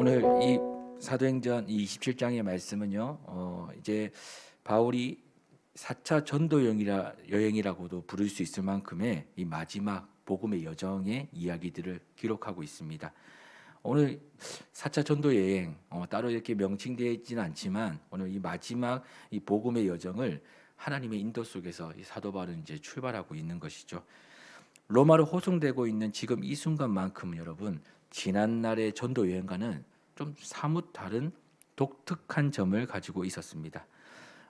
오늘 이 사도행전 이 27장의 말씀은요. 이제 바울이 4차 전도 여행이라고도 부를 수 있을 만큼의 이 마지막 복음의 여정의 이야기들을 기록하고 있습니다. 오늘 4차 전도 여행 따로 이렇게 명칭되어 있지는 않지만 오늘 이 마지막 이 복음의 여정을 하나님의 인도 속에서 이 사도 바울은 이제 출발하고 있는 것이죠. 로마로 호송되고 있는 지금 이 순간만큼 여러분 지난날의 전도 여행과는 좀 사뭇 다른 독특한 점을 가지고 있었습니다.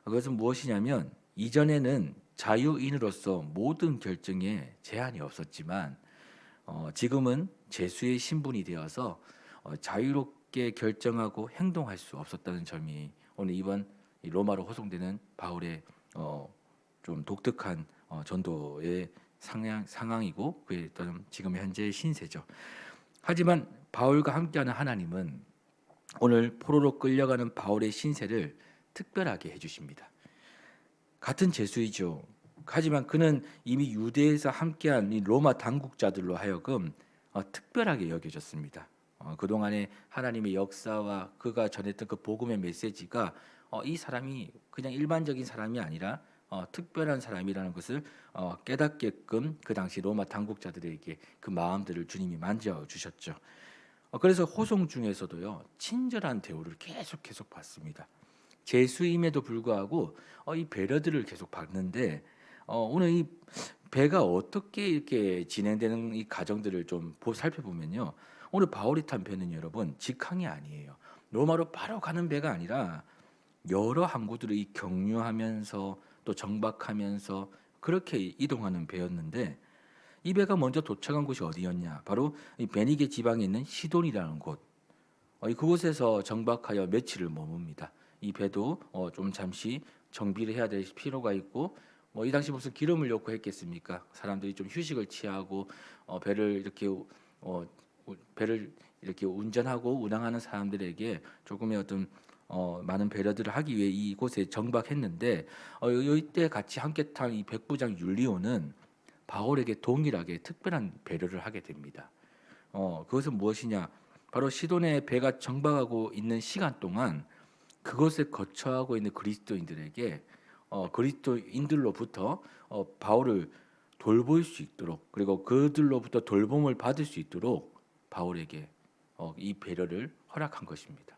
그것은 무엇이냐면 이전에는 자유인으로서 모든 결정에 제한이 없었지만 지금은 제수의 신분이 되어서 자유롭게 결정하고 행동할 수 없었다는 점이 오늘 이번 이 로마로 호송되는 바울의 좀 독특한 전도의 상황이고 그에 따른 지금 현재의 신세죠. 하지만 바울과 함께하는 하나님은 오늘 포로로 끌려가는 바울의 신세를 특별하게 해주십니다. 같은 제수이죠. 하지만 그는 이미 유대에서 함께한 이 로마 당국자들로 하여금 특별하게 여겨졌습니다. 그동안의 하나님의 역사와 그가 전했던 그 복음의 메시지가 이 사람이 그냥 일반적인 사람이 아니라 특별한 사람이라는 것을 깨닫게끔 그 당시 로마 당국자들에게 그 마음들을 주님이 만져주셨죠. 그래서 호송 중에서도요 친절한 대우를 계속 받습니다. 제수임에도 불구하고 이 배려들을 계속 받는데 오늘 이 배가 어떻게 이렇게 진행되는 이 과정들을 좀 살펴보면요. 오늘 바울이 탄 배는 여러분 직항이 아니에요. 로마로 바로 가는 배가 아니라 여러 항구들을 경유하면서 또 정박하면서 그렇게 이동하는 배였는데 이 배가 먼저 도착한 곳이 어디였냐? 바로 이 베니게 지방에 있는 시돈이라는 곳. 그곳에서 정박하여 며칠을 머뭅니다. 이 배도 좀 잠시 정비를 해야 될 필요가 있고 이 당시 무슨 기름을 넣고 했겠습니까? 사람들이 좀 휴식을 취하고 배를 이렇게 배를 이렇게 운전하고 운항하는 사람들에게 조금의 어떤 많은 배려들을 하기 위해 이곳에 정박했는데 이때 같이 함께 탄 이 백부장 율리오는 바울에게 동일하게 특별한 배려를 하게 됩니다. 그것은 무엇이냐? 바로 시돈의 배가 정박하고 있는 시간 동안 그것에 거처하고 있는 그리스도인들에게 그리스도인들로부터 바울을 돌볼 수 있도록 그리고 그들로부터 돌봄을 받을 수 있도록 바울에게 이 배려를 허락한 것입니다.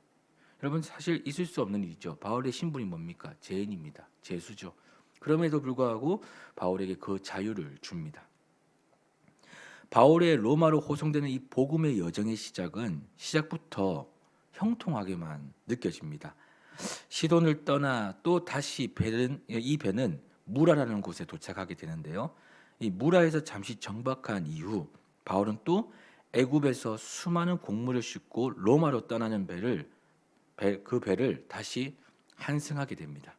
여러분 사실 있을 수 없는 일이죠. 바울의 신분이 뭡니까? 죄인입니다. 죄수죠. 그럼에도 불구하고 바울에게 그 자유를 줍니다. 바울의 로마로 호송되는 이 복음의 여정의 시작은 시작부터 형통하게만 느껴집니다. 시돈을 떠나 또 다시 이 배는 무라라는 곳에 도착하게 되는데요. 이 무라에서 잠시 정박한 이후 바울은 또 애굽에서 수많은 곡물을 싣고 로마로 떠나는 그 배를 다시 환승하게 됩니다.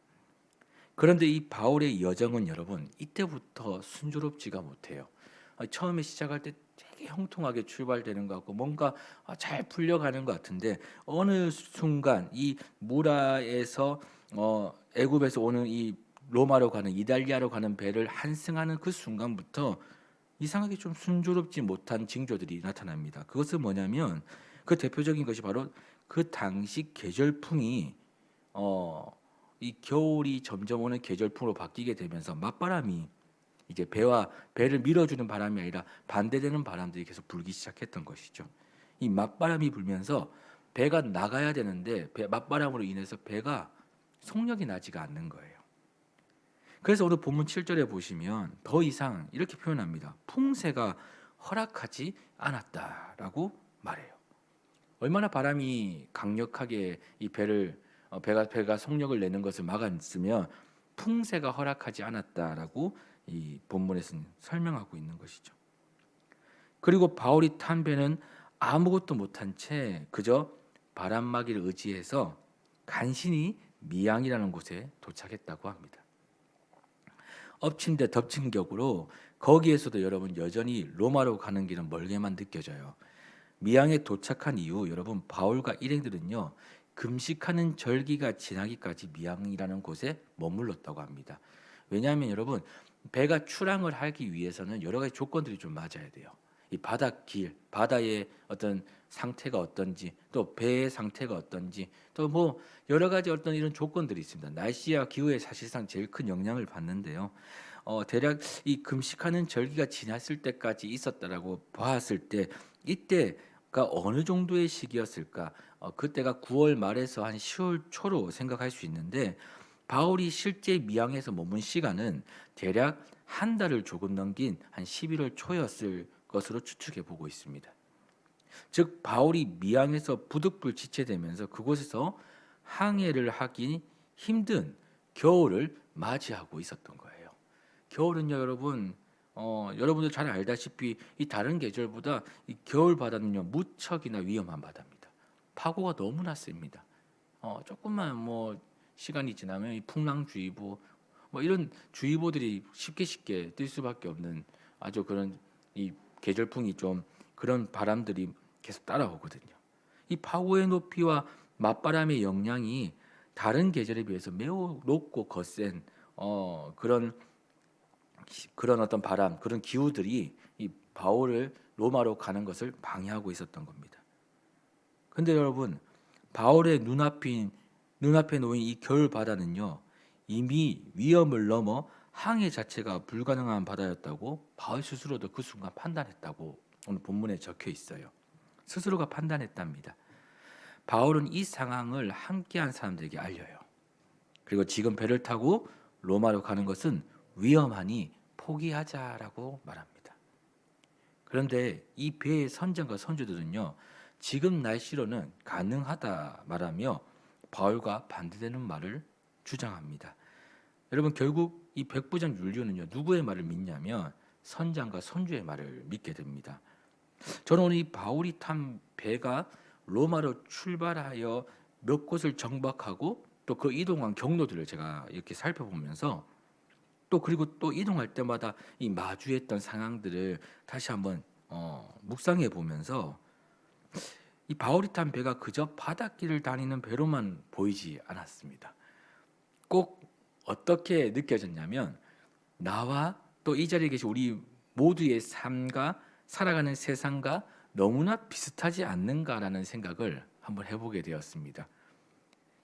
그런데 이 바울의 여정은 여러분 이때부터 순조롭지가 못해요. 처음에 시작할 때 되게 형통하게 출발되는 것 같고 뭔가 잘 풀려가는 것 같은데 어느 순간 이 무라에서 애굽에서 오는 이 로마로 가는 이달리아로 가는 배를 환승하는 그 순간부터 이상하게 좀 순조롭지 못한 징조들이 나타납니다. 그것은 뭐냐면 그 대표적인 것이 바로 그 당시 계절풍이 이 겨울이 점점 오는 계절풍으로 바뀌게 되면서 맞바람이 이제 배를 밀어주는 바람이 아니라 반대되는 바람들이 계속 불기 시작했던 것이죠. 이 맞바람이 불면서 배가 나가야 되는데 맞바람으로 인해서 배가 속력이 나지가 않는 거예요. 그래서 오늘 본문 7절에 보시면 더 이상 이렇게 표현합니다. 풍세가 허락하지 않았다라고 말해요. 얼마나 바람이 강력하게 이 배가 속력을 내는 것을 막았으면 풍세가 허락하지 않았다라고 이 본문에서는 설명하고 있는 것이죠. 그리고 바울이 탄 배는 아무것도 못한 채 그저 바람막이를 의지해서 간신히 미양이라는 곳에 도착했다고 합니다. 엎친 데 덮친 격으로 거기에서도 여러분 여전히 로마로 가는 길은 멀게만 느껴져요. 미양에 도착한 이후 여러분 바울과 일행들은요 금식하는 절기가 지나기까지 미양이라는 곳에 머물렀다고 합니다. 왜냐하면 여러분 배가 출항을 하기 위해서는 여러 가지 조건들이 좀 맞아야 돼요. 이 바닷길, 바다의 어떤 상태가 어떤지, 또 배의 상태가 어떤지, 또 뭐 여러 가지 어떤 이런 조건들이 있습니다. 날씨와 기후에 사실상 제일 큰 영향을 받는데요. 대략 이 금식하는 절기가 지났을 때까지 있었다라고 봤을 때 이때가 어느 정도의 시기였을까? 그때가 9월 말에서 한 10월 초로 생각할 수 있는데 바울이 실제 미항에서 머문 시간은 대략 한 달을 조금 넘긴 한 11월 초였을 것으로 추측해 보고 있습니다. 즉 바울이 미항에서 부득불 지체되면서 그곳에서 항해를 하기 힘든 겨울을 맞이하고 있었던 거예요. 겨울은요, 여러분, 여러분도 잘 알다시피 이 다른 계절보다 이 겨울 바다는요 무척이나 위험한 바다입니다. 파고가 너무나 셉니다. 조금만 뭐 시간이 지나면 이 풍랑주의보 뭐 이런 주의보들이 쉽게 뜰 수밖에 없는 아주 그런 이 계절풍이 좀 그런 바람들이 계속 따라오거든요. 이 파고의 높이와 맞바람의 영향이 다른 계절에 비해서 매우 높고 거센 그런 어떤 바람, 그런 기후들이 이 바울을 로마로 가는 것을 방해하고 있었던 겁니다. 근데 여러분, 바울의 눈앞에 놓인 이 겨울 바다는요, 이미 위험을 넘어 항해 자체가 불가능한 바다였다고 바울 스스로도 그 순간 판단했다고 오늘 본문에 적혀 있어요. 스스로가 판단했답니다. 바울은 이 상황을 함께한 사람들에게 알려요. 그리고 지금 배를 타고 로마로 가는 것은 위험하니 포기하자라고 말합니다. 그런데 이 배의 선장과 선주들은요, 지금 날씨로는 가능하다 말하며 바울과 반대되는 말을 주장합니다. 여러분 결국 이 백부장 율리오는요 누구의 말을 믿냐면 선장과 선주의 말을 믿게 됩니다. 저는 오늘 이 바울이 탄 배가 로마로 출발하여 몇 곳을 정박하고 또 그 이동한 경로들을 제가 이렇게 살펴보면서 또 그리고 또 이동할 때마다 이 마주했던 상황들을 다시 한번 묵상해 보면서 이 바울이 탄 배가 그저 바닷길을 다니는 배로만 보이지 않았습니다. 꼭 어떻게 느껴졌냐면 나와 또 이 자리에 계신 우리 모두의 삶과 살아가는 세상과 너무나 비슷하지 않는가라는 생각을 한번 해보게 되었습니다.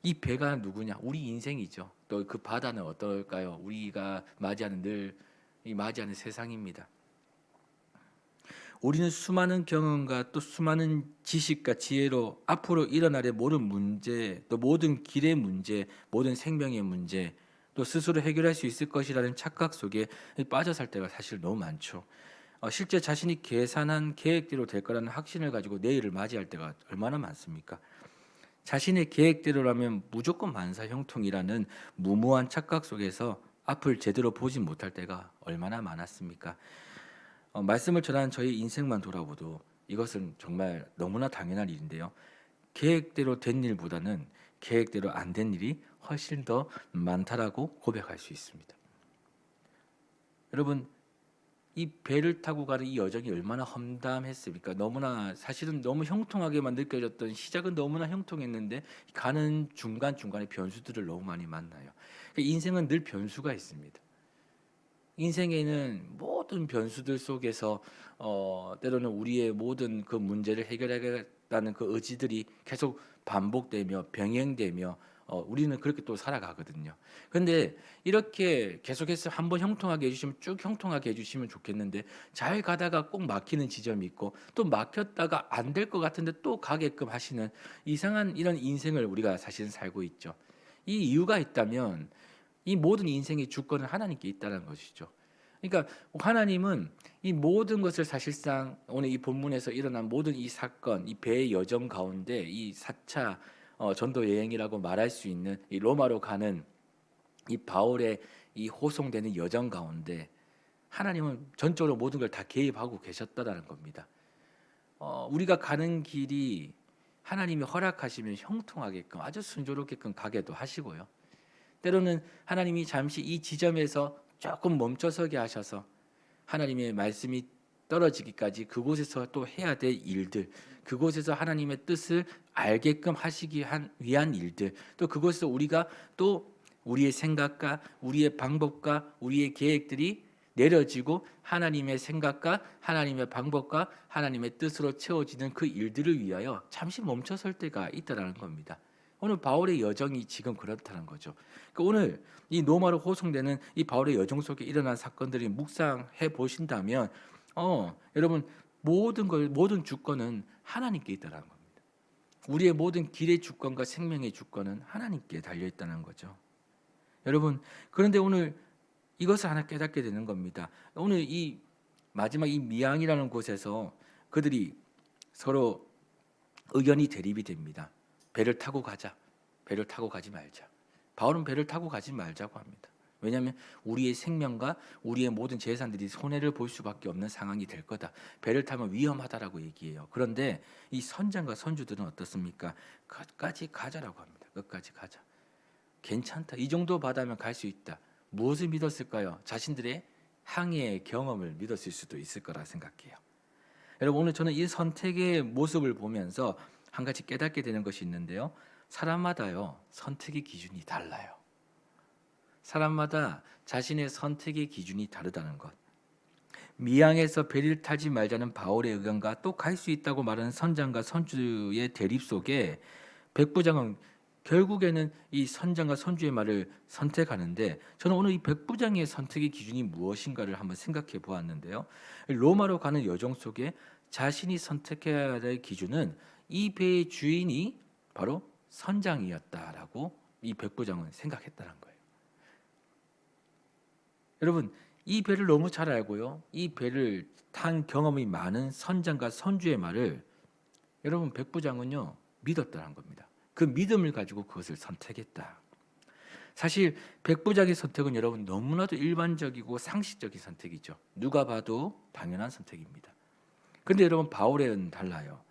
이 배가 누구냐? 우리 인생이죠. 또 그 바다는 어떨까요? 우리가 맞이하는 세상입니다. 우리는 수많은 경험과 또 수많은 지식과 지혜로 앞으로 일어날 모든 문제, 또 모든 길의 문제, 모든 생명의 문제, 또 스스로 해결할 수 있을 것이라는 착각 속에 빠져 살 때가 사실 너무 많죠. 실제 자신이 계산한 계획대로 될 거라는 확신을 가지고 내일을 맞이할 때가 얼마나 많습니까? 자신의 계획대로라면 무조건 만사 형통이라는 무모한 착각 속에서 앞을 제대로 보지 못할 때가 얼마나 많았습니까? 말씀을 전한 저희 인생만 돌아보도 이것은 정말 너무나 당연한 일인데요. 계획대로 된 일보다는 계획대로 안 된 일이 훨씬 더 많다라고 고백할 수 있습니다. 여러분, 이 배를 타고 가는 이 여정이 얼마나 험담했습니까? 너무나 사실은 너무 형통하게만 느껴졌던 시작은 너무나 형통했는데 가는 중간중간에 변수들을 너무 많이 만나요. 인생은 늘 변수가 있습니다. 인생에는 모든 변수들 속에서 때로는 우리의 모든 그 문제를 해결하겠다는 그 의지들이 계속 반복되며 병행되며 우리는 그렇게 또 살아가거든요. 그런데 이렇게 계속해서 한번 형통하게 해주시면 쭉 형통하게 해주시면 좋겠는데 잘 가다가 꼭 막히는 지점이 있고 또 막혔다가 안 될 것 같은데 또 가게끔 하시는 이상한 이런 인생을 우리가 사실은 살고 있죠. 이 이유가 있다면 이 모든 인생의 주권은 하나님께 있다는 것이죠. 그러니까 하나님은 이 모든 것을 사실상 오늘 이 본문에서 일어난 모든 이 사건, 이 배의 여정 가운데 이 4차 전도 여행이라고 말할 수 있는 이 로마로 가는 이 바울의 이 호송되는 여정 가운데 하나님은 전적으로 모든 걸 다 개입하고 계셨다라는 겁니다. 우리가 가는 길이 하나님이 허락하시면 형통하게끔 아주 순조롭게끔 가게도 하시고요. 때로는 하나님이 잠시 이 지점에서 조금 멈춰서게 하셔서 하나님의 말씀이 떨어지기까지 그곳에서 또 해야 될 일들, 그곳에서 하나님의 뜻을 알게끔 하시기 위한 일들, 또 그곳에서 우리가 또 우리의 생각과 우리의 방법과 우리의 계획들이 내려지고 하나님의 생각과 하나님의 방법과 하나님의 뜻으로 채워지는 그 일들을 위하여 잠시 멈춰설 때가 있다라는 겁니다. 오늘 바울의 여정이 지금 그렇다는 거죠. 그러니까 오늘 이 노마로 호송되는 이 바울의 여정 속에 일어난 사건들이 묵상해 보신다면, 여러분 모든 주권은 하나님께 있다라는 겁니다. 우리의 모든 길의 주권과 생명의 주권은 하나님께 달려 있다는 거죠. 여러분, 그런데 오늘 이것을 하나 깨닫게 되는 겁니다. 오늘 이 마지막 이 미양이라는 곳에서 그들이 서로 의견이 대립이 됩니다. 배를 타고 가자. 배를 타고 가지 말자. 바울은 배를 타고 가지 말자고 합니다. 왜냐하면 우리의 생명과 우리의 모든 재산들이 손해를 볼 수밖에 없는 상황이 될 거다. 배를 타면 위험하다라고 얘기해요. 그런데 이 선장과 선주들은 어떻습니까? 끝까지 가자라고 합니다. 끝까지 가자. 괜찮다. 이 정도 바다면 갈 수 있다. 무엇을 믿었을까요? 자신들의 항해의 경험을 믿었을 수도 있을 거라 생각해요. 여러분, 오늘 저는 이 선택의 모습을 보면서 한 가지 깨닫게 되는 것이 있는데요. 사람마다요, 선택의 기준이 달라요. 사람마다 자신의 선택의 기준이 다르다는 것. 미양에서 배를 타지 말자는 바울의 의견과 또 갈 수 있다고 말하는 선장과 선주의 대립 속에 백부장은 결국에는 이 선장과 선주의 말을 선택하는데, 저는 오늘 이 백부장의 선택의 기준이 무엇인가를 한번 생각해 보았는데요. 로마로 가는 여정 속에 자신이 선택해야 될 기준은 이 배의 주인이 바로 선장이었다라고 이 백부장은 생각했다는 거예요. 여러분, 이 배를 너무 잘 알고요, 이 배를 탄 경험이 많은 선장과 선주의 말을 여러분 백부장은요 믿었다는 겁니다. 그 믿음을 가지고 그것을 선택했다. 사실 백부장의 선택은 여러분 너무나도 일반적이고 상식적인 선택이죠. 누가 봐도 당연한 선택입니다. 그런데 여러분 바울은 달라요.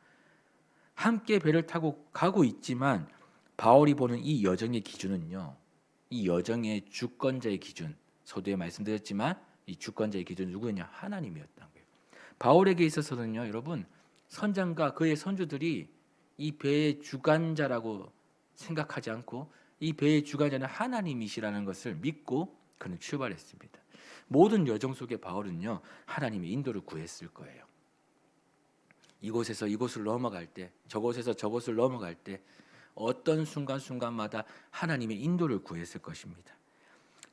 함께 배를 타고 가고 있지만 바울이 보는 이 여정의 기준은요, 이 여정의 주권자의 기준, 서두에 말씀드렸지만 이 주권자의 기준은 누구냐? 하나님이었다는 거예요. 바울에게 있어서는요, 여러분 선장과 그의 선주들이 이 배의 주관자라고 생각하지 않고 이 배의 주관자는 하나님이시라는 것을 믿고 그는 출발했습니다. 모든 여정 속에 바울은요 하나님의 인도를 구했을 거예요. 이곳에서 이곳을 넘어갈 때, 저곳에서 저곳을 넘어갈 때 어떤 순간순간마다 하나님의 인도를 구했을 것입니다.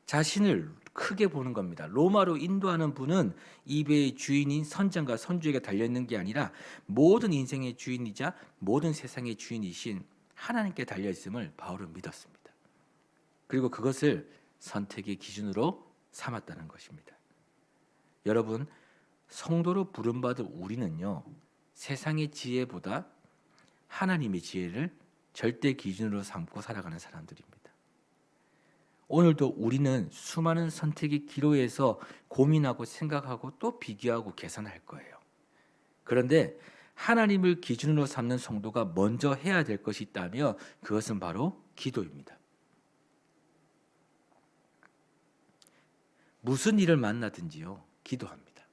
자신을 크게 보는 겁니다. 로마로 인도하는 분은 이 배의 주인인 선장과 선주에게 달려있는 게 아니라 모든 인생의 주인이자 모든 세상의 주인이신 하나님께 달려있음을 바울은 믿었습니다. 그리고 그것을 선택의 기준으로 삼았다는 것입니다. 여러분, 성도로 부름받은 우리는요, 세상의 지혜보다 하나님의 지혜를 절대 기준으로 삼고 살아가는 사람들입니다. 오늘도 우리는 수많은 선택의 기로에서 고민하고 생각하고 또 비교하고 계산할 거예요. 그런데 하나님을 기준으로 삼는 성도가 먼저 해야 될 것이 있다면 그것은 바로 기도입니다. 무슨 일을 만나든지요, 기도합니다.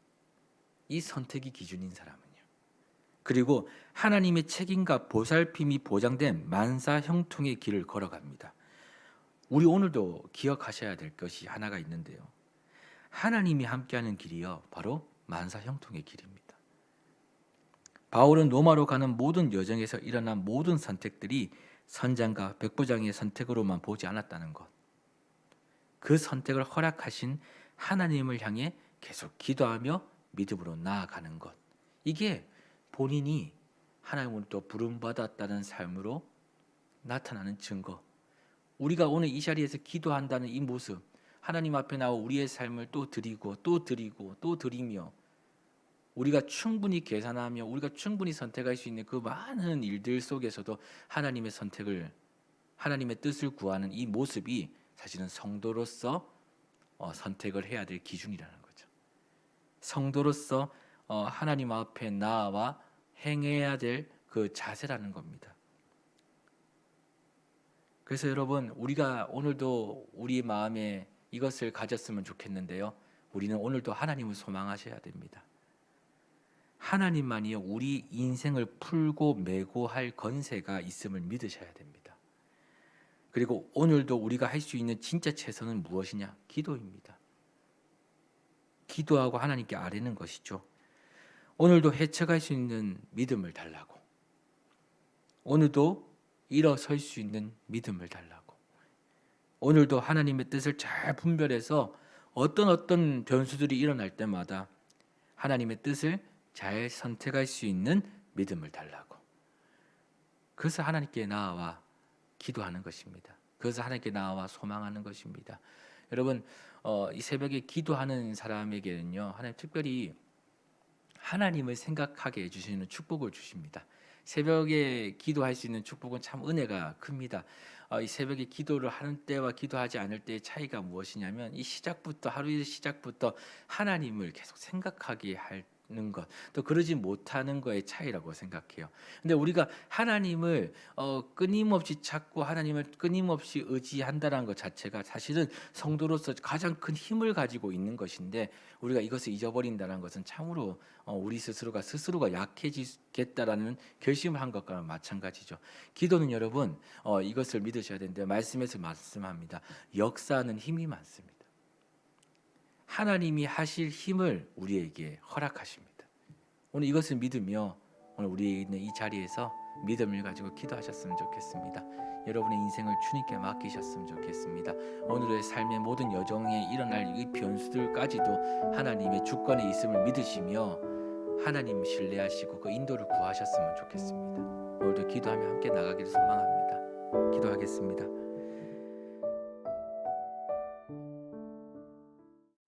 이 선택이 기준인 사람은요. 그리고 하나님의 책임과 보살핌이 보장된 만사 형통의 길을 걸어갑니다. 우리 오늘도 기억하셔야 될 것이 하나가 있는데요. 하나님이 함께하는 길이요, 바로 만사 형통의 길입니다. 바울은 로마로 가는 모든 여정에서 일어난 모든 선택들이 선장과 백부장의 선택으로만 보지 않았다는 것. 그 선택을 허락하신 하나님을 향해 계속 기도하며 믿음으로 나아가는 것. 이게 본인이 하나님으로부터 부름받았다는 삶으로 나타나는 증거. 우리가 오늘 이 자리에서 기도한다는 이 모습, 하나님 앞에 나와 우리의 삶을 또 드리고 또 드리고 또 드리며 우리가 충분히 계산하며 우리가 충분히 선택할 수 있는 그 많은 일들 속에서도 하나님의 선택을, 하나님의 뜻을 구하는 이 모습이 사실은 성도로서 선택을 해야 될 기준이라는 거죠. 성도로서 하나님 앞에 나와 행해야 될 그 자세라는 겁니다. 그래서 여러분, 우리가 오늘도 우리 마음에 이것을 가졌으면 좋겠는데요. 우리는 오늘도 하나님을 소망하셔야 됩니다. 하나님만이요 우리 인생을 풀고 메고 할 권세가 있음을 믿으셔야 됩니다. 그리고 오늘도 우리가 할 수 있는 진짜 최선은 무엇이냐? 기도입니다. 기도하고 하나님께 아뢰는 것이죠. 오늘도 헤쳐갈 수 있는 믿음을 달라고, 오늘도 일어설 수 있는 믿음을 달라고, 오늘도 하나님의 뜻을 잘 분별해서 어떤 변수들이 일어날 때마다 하나님의 뜻을 잘 선택할 수 있는 믿음을 달라고. 그래서 하나님께 나아와 기도하는 것입니다. 그래서 하나님께 나아와 소망하는 것입니다. 여러분, 이 새벽에 기도하는 사람에게는요, 하나님 특별히 하나님을 생각하게 해주시는 축복을 주십니다. 새벽에 기도할 수 있는 축복은 참 은혜가 큽니다. 이 새벽에 기도를 하는 때와 기도하지 않을 때의 차이가 무엇이냐면, 이 시작부터, 하루의 시작부터 하나님을 계속 생각하게 하는 것, 또 그러지 못하는 거의 차이라고 생각해요. 근데 우리가 하나님을 끊임없이 찾고 하나님을 끊임없이 의지한다는 것 자체가 사실은 성도로서 가장 큰 힘을 가지고 있는 것인데, 우리가 이것을 잊어버린다는 것은 참으로 우리 스스로가 약해지겠다라는 결심을 한 것과 마찬가지죠. 기도는 여러분, 이것을 믿으셔야 되는데, 말씀에서 말씀합니다. 역사하는 힘이 많습니다. 하나님이 하실 힘을 우리에게 허락하십니다. 오늘 이것을 믿으며 오늘 우리 있는 이 자리에서 믿음을 가지고 기도하셨으면 좋겠습니다. 여러분의 인생을 주님께 맡기셨으면 좋겠습니다. 오늘의 삶의 모든 여정에 일어날 이 변수들까지도 하나님의 주권에 있음을 믿으시며 하나님 신뢰하시고 그 인도를 구하셨으면 좋겠습니다. 오늘도 기도하며 함께 나가기를 소망합니다. 기도하겠습니다.